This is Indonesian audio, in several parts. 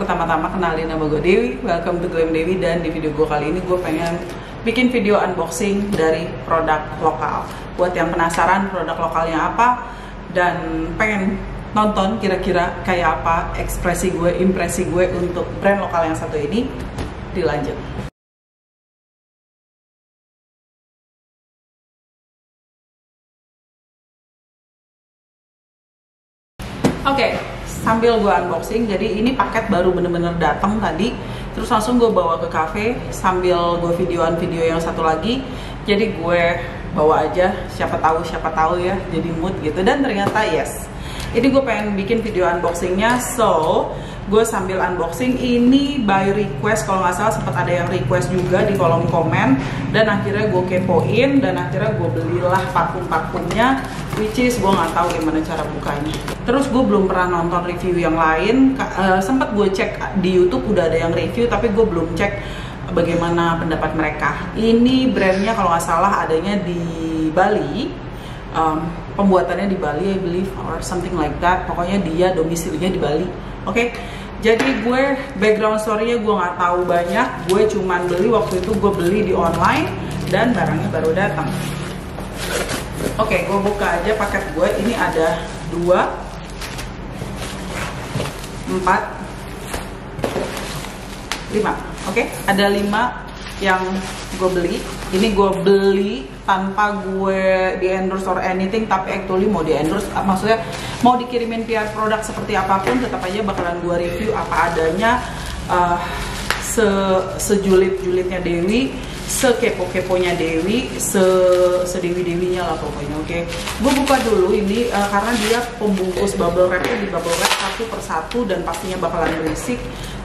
pertama-tama kenalin nama gue Dewi, welcome to Glam Dewi. Dan di video gue kali ini gue pengen bikin video unboxing dari produk lokal. Buat yang penasaran produk lokalnya apa dan pengen nonton kira-kira kayak apa ekspresi gue, impresi gue untuk brand lokal yang satu ini, dilanjut. Oke, sambil gue unboxing, jadi ini paket baru bener-bener datang tadi, terus langsung gue bawa ke cafe sambil gue videoan video yang satu lagi. Jadi gue bawa aja, siapa tahu ya, jadi mood gitu. Dan ternyata yes, ini gue pengen bikin video unboxingnya, so gue sambil unboxing. Ini by request, kalau nggak salah sempat ada yang request juga di kolom komen, dan akhirnya gue kepoin dan akhirnya gue belilah parfum-parfumnya, which is gue nggak tahu gimana cara bukanya. Terus gue belum pernah nonton review yang lain, sempat gue cek di YouTube udah ada yang review, tapi gue belum cek bagaimana pendapat mereka. Ini brandnya kalau nggak salah adanya di Bali, pembuatannya di Bali I believe or something like that. Pokoknya dia domisilinya di Bali. Oke, jadi gue background story-nya gue nggak tahu banyak, gue cuman beli waktu itu, gue beli di online dan barangnya baru datang. Oke, gue buka aja paket gue. Ini ada 2, 4, 5. Oke, ada 5 yang gue beli. Ini gue beli tanpa gue di endorse or anything, tapi actually mau di endorse, maksudnya mau dikirimin PR produk seperti apapun, tetap aja bakalan gue review apa adanya, sejulit-julitnya Dewi, sekepo-keponya Dewi, sedewi-dewinya lah pokoknya. Oke, gue buka dulu ini karena dia pembungkus bubble wrapnya di bubble wrap satu persatu dan pastinya bakalan berisik.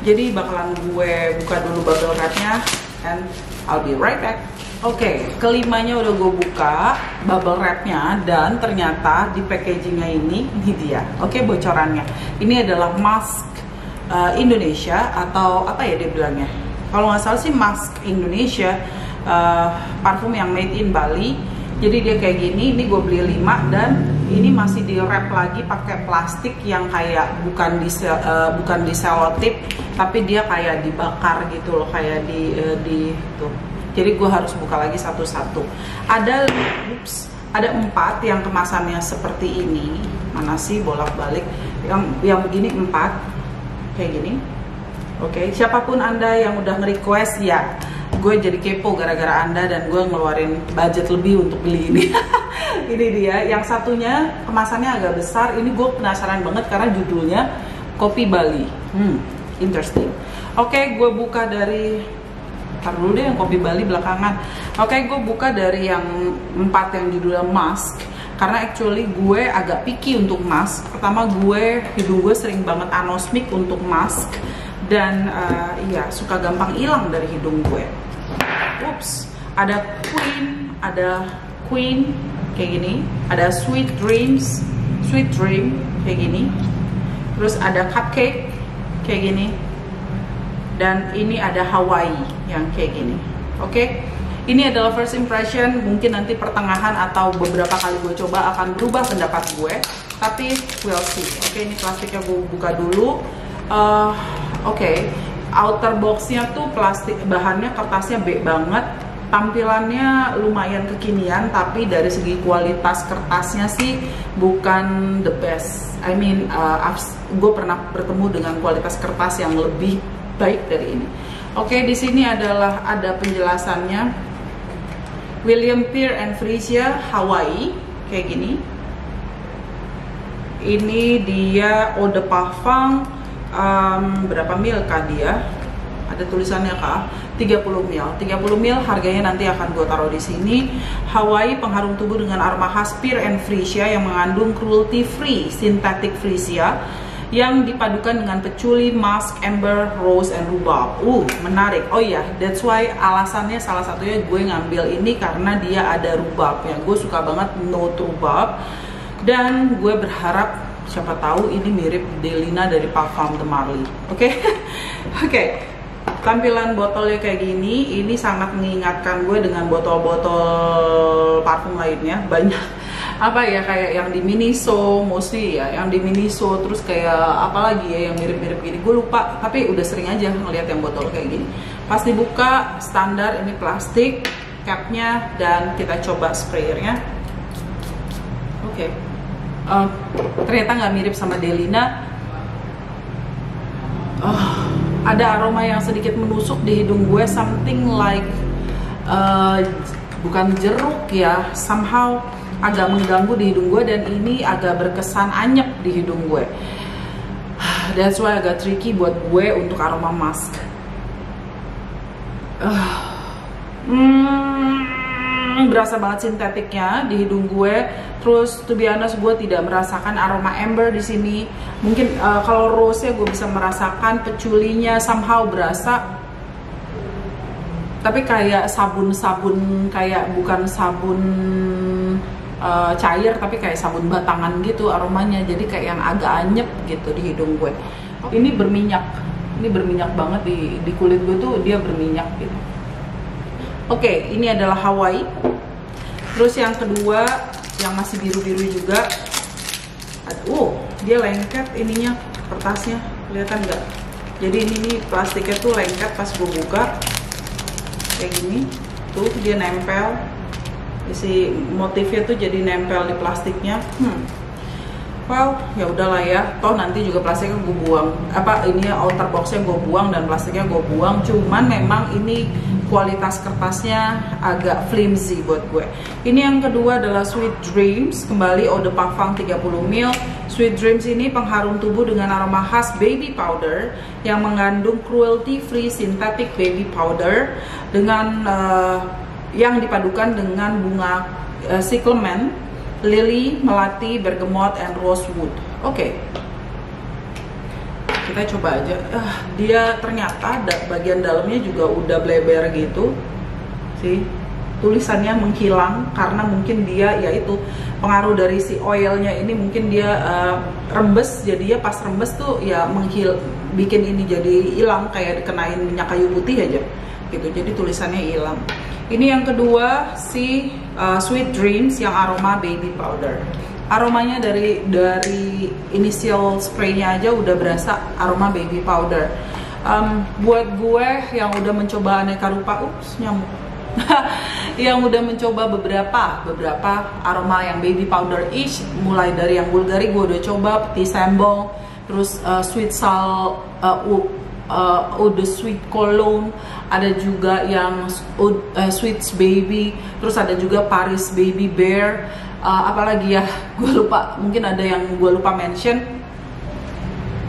Jadi bakalan gue buka dulu bubble wrapnya and I'll be right back. Oke, kelimanya udah gue buka bubble wrapnya dan ternyata di packagingnya ini dia. Oke, bocorannya. Ini adalah mask Indonesia atau apa ya dia bilangnya? Kalau nggak salah sih mask Indonesia, parfum yang made in Bali. Jadi dia kayak gini. Ini gue beli 5 dan ini masih di wrap lagi pakai plastik yang kayak bukan di selotip, tapi dia kayak dibakar gitu loh, kayak di tuh. Jadi gue harus buka lagi satu-satu. Ada 4 yang kemasannya seperti ini. Mana sih bolak-balik? Yang begini 4 kayak gini. Oke, siapapun Anda yang udah nge-request, ya gue jadi kepo gara-gara Anda dan gue ngeluarin budget lebih untuk beli ini. Ini dia. Yang satunya kemasannya agak besar. Ini gue penasaran banget karena judulnya Kopi Bali. Interesting. Oke, gue buka dari, ntar dulu deh yang Kopi Bali belakangan. Oke, gue buka dari yang 4 yang judulnya mask, karena actually gue agak picky untuk mask. Pertama, hidung gue sering banget anosmik untuk mask, dan iya, suka gampang hilang dari hidung gue. Ups, ada Queen kayak gini, ada Sweet Dream kayak gini, terus ada Cupcake kayak gini, dan ini ada Hawaii yang kayak gini. Oke, ini adalah first impression. Mungkin nanti pertengahan atau beberapa kali gue coba akan berubah pendapat gue, tapi we'll see. Oke, ini plastiknya gue buka dulu. Oke, outer boxnya tuh plastik, bahannya kertasnya baik banget. Tampilannya lumayan kekinian, tapi dari segi kualitas kertasnya sih bukan the best. I mean, gue pernah bertemu dengan kualitas kertas yang lebih baik dari ini. Oke, di sini ada penjelasannya. William Pierre and Frisia Hawaii kayak gini. Ini dia eau de parfum, berapa mil kah dia? Ada tulisannya kah? 30 mil. 30 mil, harganya nanti akan gue taruh di sini. Hawaii, pengharum tubuh dengan aroma khas Pierre and Frisia yang mengandung cruelty free synthetic freesia yang dipadukan dengan patchouli, musk, amber, rose, and rhubarb. Menarik. Oh iya, that's why alasannya salah satunya gue ngambil ini karena dia ada rhubarbnya. Gue suka banget note rhubarb, dan gue berharap siapa tahu ini mirip Delina dari Parfum de Marly. Oke. Oke. Tampilan botolnya kayak gini. Ini sangat mengingatkan gue dengan botol-botol parfum lainnya. apa ya, kayak yang di Miniso, mostly ya, yang di Miniso, terus kayak apa lagi ya yang mirip-mirip gini, gue lupa, tapi udah sering aja ngeliat yang botol kayak gini. Pas dibuka standar ini plastik capnya, dan kita coba sprayernya. Oke. Ternyata nggak mirip sama Delina. Ada aroma yang sedikit menusuk di hidung gue, something like bukan jeruk ya, somehow agak mengganggu di hidung gue, dan ini agak berkesan anyep di hidung gue. That's why agak tricky buat gue untuk aroma mask. Berasa banget sintetiknya di hidung gue. Terus to be honest, gue tidak merasakan aroma amber di sini. Mungkin kalau rose gue bisa merasakan, peculinya somehow berasa, tapi kayak sabun-sabun, kayak bukan sabun cair, tapi kayak sabun batangan gitu aromanya. Jadi kayak yang agak anyep gitu di hidung gue. Ini berminyak, ini berminyak banget di kulit gue tuh, dia berminyak gitu. Oke, ini adalah Hawaii. Terus yang kedua, yang masih biru-biru juga. Dia lengket ininya, kertasnya, kelihatan nggak? Jadi ini nih plastiknya tuh lengket pas gue buka, kayak gini. Tuh dia nempel, isi motifnya tuh jadi nempel di plastiknya. Well, ya udahlah ya, toh nanti juga plastiknya gue buang. Ini outer boxnya gue buang dan plastiknya gue buang. Cuman memang ini kualitas kertasnya agak flimsy buat gue. Ini yang kedua adalah Sweet Dreams, kembali Eau de Parfum 30 ml. Sweet Dreams ini pengharum tubuh dengan aroma khas baby powder yang mengandung cruelty free synthetic baby powder dengan yang dipadukan dengan bunga cyclamen, lily, melati, bergamot, and rosewood. Oke. Kita coba aja. Dia ternyata bagian dalamnya juga udah bleber gitu. Sih, tulisannya menghilang karena mungkin dia yaitu pengaruh dari si oilnya ini, mungkin dia rembes. Jadi ya pas rembes tuh ya bikin ini jadi hilang, kayak dikenain minyak kayu putih aja gitu. Jadi tulisannya hilang. Ini yang kedua, si Sweet Dreams yang aroma baby powder. Aromanya dari initial spraynya aja udah berasa aroma baby powder. Buat gue yang udah mencoba aneka rupa, nyamuk. Yang udah mencoba beberapa aroma yang baby powder ish, mulai dari yang Bulgari gue udah coba, Petit Sambong, terus Sweet Sal, Eau de Sweet Cologne, ada juga yang Sweets Baby, terus ada juga Paris Baby Bear, apalagi ya, gue lupa, mungkin ada yang gue lupa mention.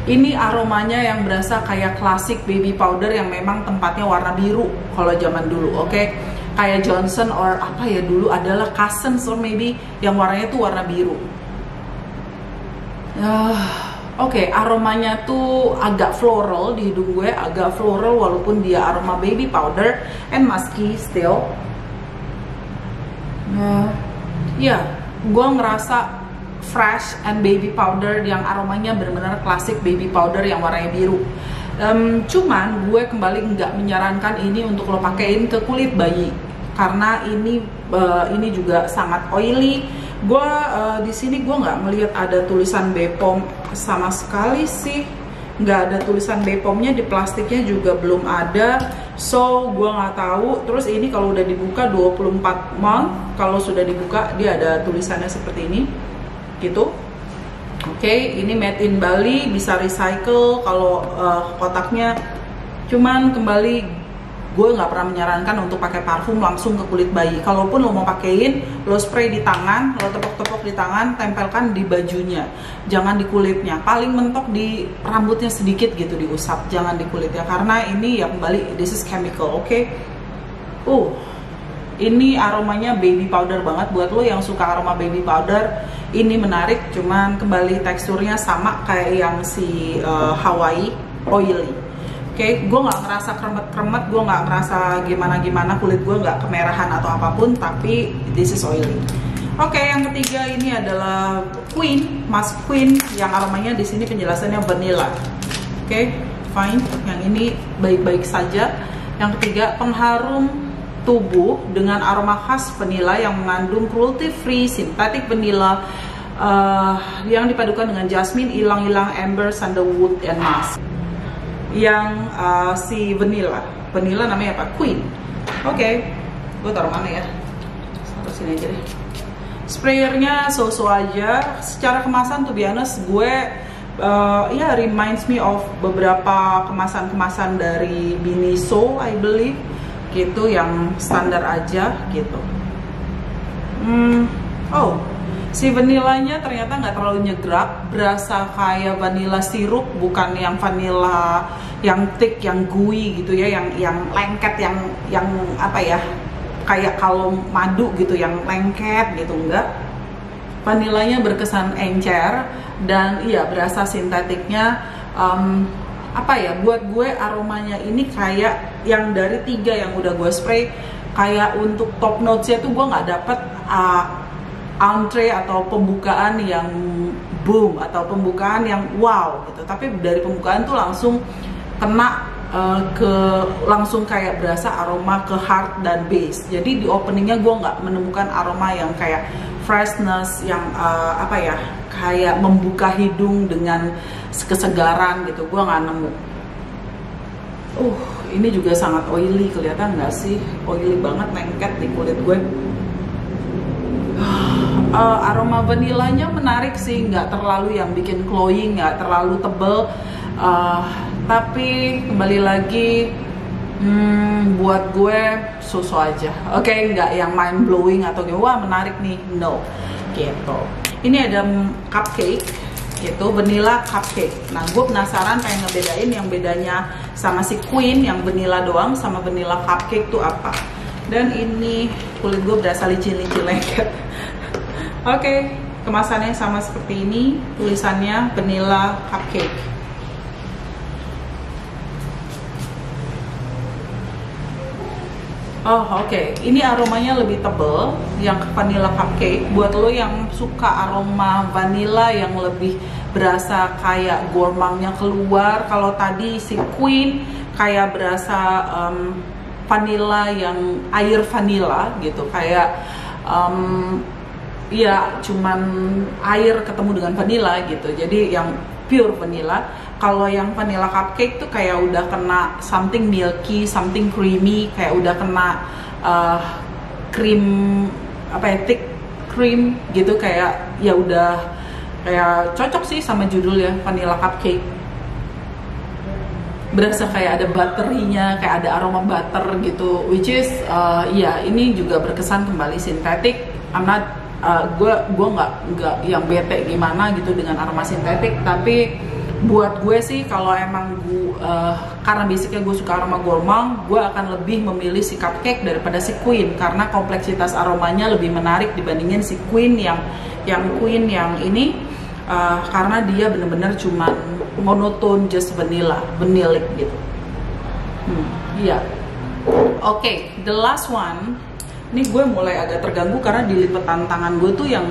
Ini aromanya yang berasa kayak klasik baby powder yang memang tempatnya warna biru kalau zaman dulu, oke? Kayak Johnson or apa ya dulu adalah Cousins or maybe yang warnanya tuh warna biru. Oke, aromanya tuh agak floral di hidung gue, agak floral walaupun dia aroma baby powder and musky still. Ya, gue ngerasa fresh and baby powder yang aromanya benar-benar klasik baby powder yang warnanya biru. Cuman gue kembali nggak menyarankan ini untuk lo pakein ke kulit bayi karena ini juga sangat oily. Gue di sini gue nggak melihat ada tulisan BPOM sama sekali sih, nggak ada tulisan BPOM-nya, di plastiknya juga belum ada, so gue nggak tahu. Terus ini kalau udah dibuka 24 month, kalau sudah dibuka dia ada tulisannya seperti ini gitu. Oke, ini made in Bali, bisa recycle kalau kotaknya. Cuman kembali gue nggak pernah menyarankan untuk pakai parfum langsung ke kulit bayi. Kalaupun lo mau pakein, lo spray di tangan, lo tepok-tepok di tangan, tempelkan di bajunya, jangan di kulitnya. Paling mentok di rambutnya sedikit gitu, diusap, jangan di kulitnya karena ini ya kembali this is chemical, oke? Ini aromanya baby powder banget. Buat lo yang suka aroma baby powder, ini menarik. Cuman kembali teksturnya sama kayak yang si Hawaii, oily. Oke, gue nggak ngerasa kremet-kremet, gue nggak ngerasa gimana-gimana, kulit gue nggak kemerahan atau apapun, tapi this is oily. Oke, yang ketiga ini adalah Queen, Mask Queen, yang aromanya di sini penjelasannya vanilla. Oke, fine. Yang ini baik-baik saja. Yang ketiga, pengharum tubuh dengan aroma khas vanilla yang mengandung cruelty-free synthetic vanilla yang dipadukan dengan jasmine, ilang-ilang, amber, sandalwood, and musk. Yang si vanilla namanya apa? Queen. Oke, gue taruh mana ya? Taruh sini aja deh. Sprayernya so-so aja. Secara kemasan tuh honest, gue ya reminds me of beberapa kemasan-kemasan dari Miniso, I believe, gitu, yang standar aja gitu. Oh, si vanilanya ternyata nggak terlalu nyegrak, berasa kayak vanilla sirup, bukan yang vanilla yang thick, yang gooey gitu ya, yang lengket, yang apa ya, kayak kalau madu gitu, yang lengket gitu, enggak. Vanilanya berkesan encer dan iya berasa sintetiknya. Apa ya, buat gue aromanya ini kayak yang dari 3 yang udah gue spray, kayak untuk top notesnya tuh gue nggak dapet entree atau pembukaan yang boom atau pembukaan yang wow gitu, tapi dari pembukaan tuh langsung kena langsung kayak berasa aroma ke heart dan base. Jadi di openingnya gue nggak menemukan aroma yang kayak freshness yang apa ya, kayak membuka hidung dengan kesegaran gitu, gue nggak nemu. Ini juga sangat oily, kelihatan nggak sih? Oily banget, lengket di kulit gue. Aroma vanilanya menarik sih, nggak terlalu yang bikin glowing, nggak terlalu tebel, tapi kembali lagi buat gue so-so aja. Oke, nggak yang mind blowing atau gitu, wah menarik nih, no gitu. Ini ada cupcake gitu, vanilla cupcake. Nah, gue penasaran pengen ngebedain yang bedanya sama si Queen yang vanilla doang sama vanilla cupcake tuh apa. Dan ini kulit gue berasa licin-licin lengket. Oke, kemasannya sama seperti ini, tulisannya vanilla cupcake. Oke. Ini aromanya lebih tebal yang vanilla cupcake. Buat lo yang suka aroma vanilla yang lebih berasa kayak gourmandnya keluar. Kalau tadi si Queen kayak berasa vanilla yang air vanilla gitu, kayak ya cuman air ketemu dengan vanilla gitu, jadi yang pure vanilla. Kalau yang vanilla cupcake tuh kayak udah kena something milky, something creamy, kayak udah kena cream, apa ya, thick cream gitu, kayak ya udah kayak cocok sih sama judulnya vanilla cupcake. Berasa kayak ada butterinya, kayak ada aroma butter gitu, which is ya ini juga berkesan kembali sintetik. Gue nggak yang bete gimana gitu dengan aroma sintetik, tapi buat gue sih kalau emang karena basicnya gue suka aroma gourmand, gue akan lebih memilih si cupcake daripada si Queen karena kompleksitas aromanya lebih menarik dibandingin si Queen yang Queen yang ini, karena dia bener-bener cuman monoton, just vanillic gitu. Iya. Oke, the last one. Ini gue mulai agak terganggu karena di lipetan tangan gue tuh yang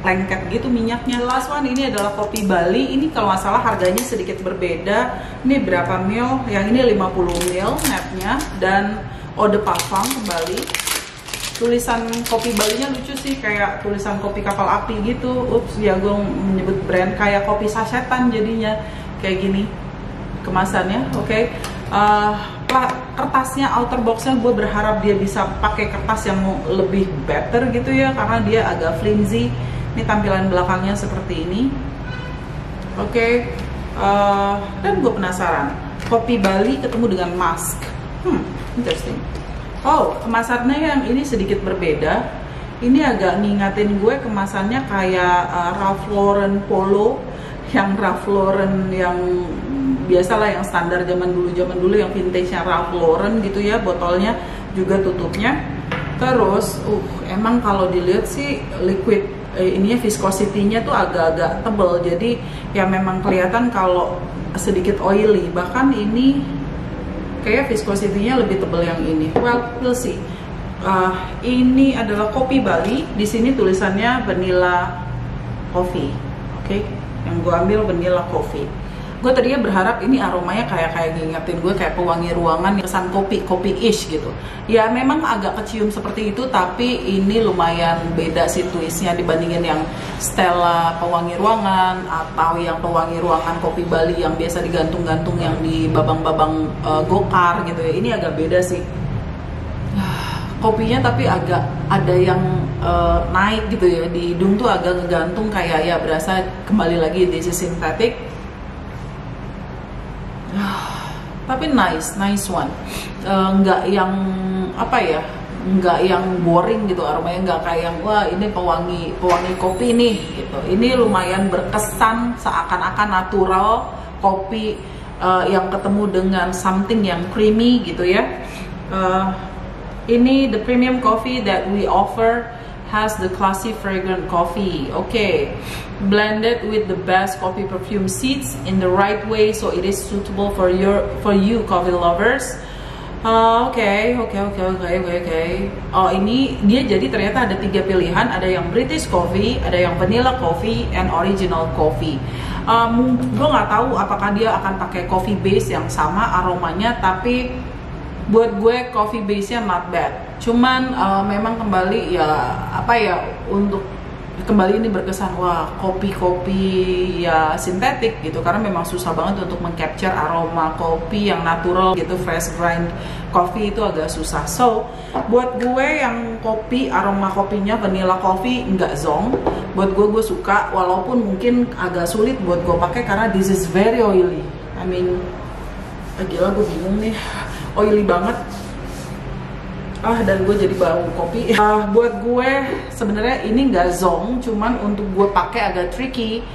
lengket gitu minyaknya. Last one ini adalah kopi Bali. Ini kalau nggak salah harganya sedikit berbeda. Ini berapa mil? Yang ini 50 mil netnya, dan eau de parfum kembali. Tulisan kopi Balinya lucu sih, kayak tulisan kopi kapal api gitu. Ups, ya gue menyebut brand, kayak kopi sasetan jadinya kayak gini kemasannya. Oke. Kertasnya, outer boxnya gue berharap dia bisa pakai kertas yang lebih better gitu ya, karena dia agak flimsy. Ini tampilan belakangnya seperti ini. Oke. Dan gue penasaran, kopi Bali ketemu dengan mask. Interesting. Kemasannya yang ini sedikit berbeda. Ini agak ngingatin gue kemasannya kayak Ralph Lauren Polo, yang Ralph Lauren yang biasalah, yang standar zaman dulu yang vintage-nya Ralph Lauren gitu ya, botolnya juga tutupnya. Terus emang kalau dilihat sih liquid ininya, viscosity-nya tuh agak-agak tebel, jadi ya memang kelihatan kalau sedikit oily. Bahkan ini kayak viscosity-nya lebih tebel yang ini. Well, we'll see. Ini adalah kopi Bali. Di sini tulisannya vanilla coffee. Oke. Yang gue ambil vanilla coffee. Gue tadinya berharap ini aromanya kayak ngingetin gue kayak pewangi ruangan, kesan kopi-ish gitu. Ya memang agak kecium seperti itu, tapi ini lumayan beda sih twistnya dibandingin yang Stella pewangi ruangan atau yang pewangi ruangan kopi Bali yang biasa digantung-gantung yang di babang-babang gokar gitu ya. Ini agak beda sih. Kopinya tapi agak ada yang naik gitu ya di hidung tuh, agak ngegantung kayak ya berasa kembali lagi this is synthetic. Tapi nice one. Nggak yang apa ya, nggak yang boring gitu aromanya, nggak kayak yang wah ini pewangi kopi nih gitu. Ini lumayan berkesan seakan-akan natural kopi yang ketemu dengan something yang creamy gitu ya. Ini the premium coffee that we offer has the classy fragrant coffee. Okay, blended with the best coffee perfume seeds in the right way, so it is suitable for you coffee lovers. Okay. Oh, ini dia jadi ternyata ada 3 pilihan, ada yang British coffee, ada yang vanilla coffee, and original coffee. Gue nggak tahu apakah dia akan pakai coffee base yang sama aromanya, tapi buat gue coffee base-nya not bad. Cuman memang kembali ya apa ya, untuk kembali ini berkesan wah kopi ya sintetik gitu, karena memang susah banget untuk mengcapture aroma kopi yang natural gitu, fresh grind coffee itu agak susah. So buat gue yang kopi aroma kopinya vanilla coffee nggak zong, buat gue suka, walaupun mungkin agak sulit buat gue pakai karena this is very oily. I mean gila, gue bingung nih, oily banget. Dan gue jadi bau kopi. Buat gue sebenarnya ini nggak zong, cuman untuk gue pakai agak tricky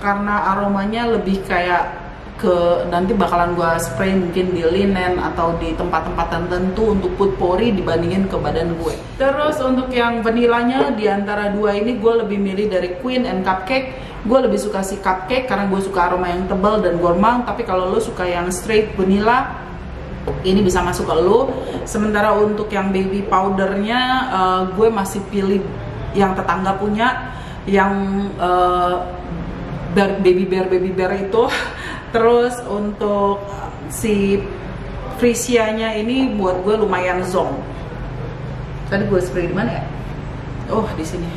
karena aromanya lebih kayak ke nanti bakalan gue spray mungkin di linen atau di tempat-tempat tertentu untuk potpourri dibandingin ke badan gue. Terus untuk yang vanilanya di antara dua ini gue lebih milih dari Queen and Cupcake. Gue lebih suka si Cupcake karena gue suka aroma yang tebal dan gourmand, tapi kalau lo suka yang straight vanilla ini bisa masuk ke lo. Sementara untuk yang baby powdernya gue masih pilih yang tetangga punya, yang baby bear itu. Terus untuk si Frisia-nya ini buat gue lumayan zong. Tadi gue spray di mana ya? Oh, di sini.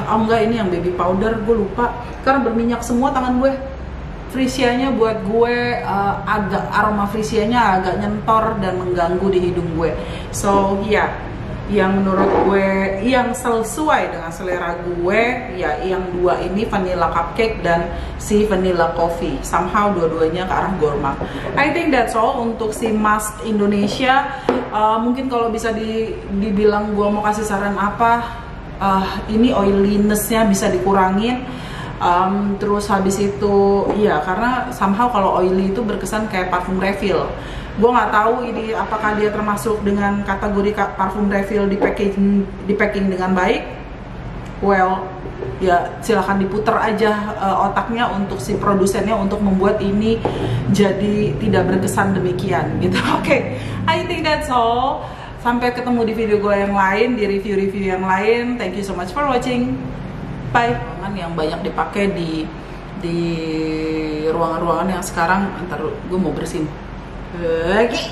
Enggak, ini yang baby powder, gue lupa karena berminyak semua tangan gue. Frisia-nya buat gue agak aroma Frisia-nya agak nyentor dan mengganggu di hidung gue. So ya, yang menurut gue yang sesuai dengan selera gue ya yang dua ini, vanilla cupcake dan si vanilla coffee. Somehow dua-duanya ke arah gourmand. I think that's all untuk si mask Indonesia. Mungkin kalau bisa dibilang gue mau kasih saran apa, ini oiliness-nya bisa dikurangin. Terus habis itu ya karena somehow kalau oily itu berkesan kayak parfum refill. Gue nggak tahu ini apakah dia termasuk dengan kategori parfum refill di packing dengan baik. Well ya silahkan diputer aja otaknya untuk si produsennya untuk membuat ini jadi tidak berkesan demikian gitu. Oke, I think that's all. Sampai ketemu di video gue yang lain, di review-review yang lain. Thank you so much for watching. Bye. Yang banyak dipakai di ruangan-ruangan yang sekarang, ntar gue mau bersihin lagi.